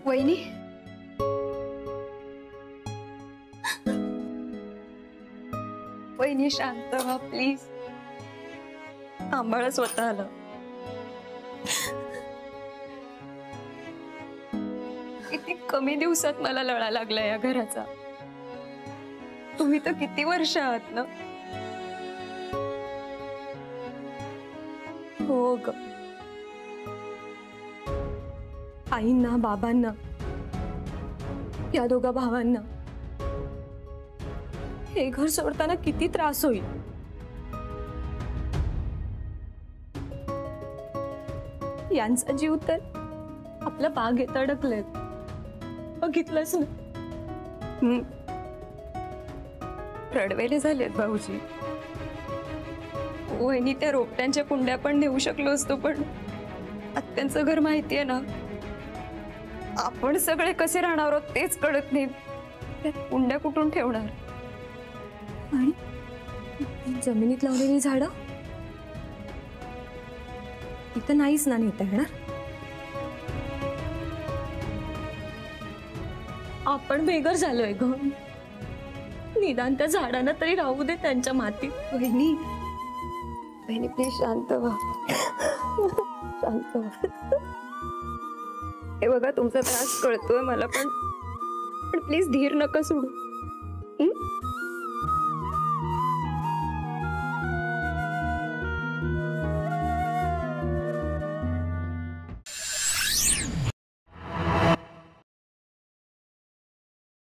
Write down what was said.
वहिनी, वहिनी शांत व्हा प्लीज. सांभाळा स्वतःला. किती कमी दिवसात मला लळा लागला या घराचा. तुम्ही तर किती वर्ष आहात ना. हो ग. आईंना, बाबांना, या दोघा भावांना हे घर सोडताना किती त्रास होईल. यांचा जीव तर आपल्या बागेत अडकले. बघितलंच ना. रडवेले झालेत भाऊजी. वहिनी त्या रोपट्यांच्या कुंड्या पण नेऊ शकलो असतो, पण आत्यांचं घर माहितीये ना. आपण सगळे कसे राहणार आहोत तेच कळत नाही. त्यात कुंड्या कुठून ठेवणार. आणि जमिनीत लावलेली झाडं इथं नाहीच ना नेता येणार. आपण बेघर झालोय ग. निदान त्या झाडांना तरी राहू दे त्यांच्या मातीत. वहिनी, वहिनी प्लीज शांत व्हा. शांत व्हा. हे बघा, तुमचा त्रास कळतोय मला, पण प्लीज धीर नका सोडू.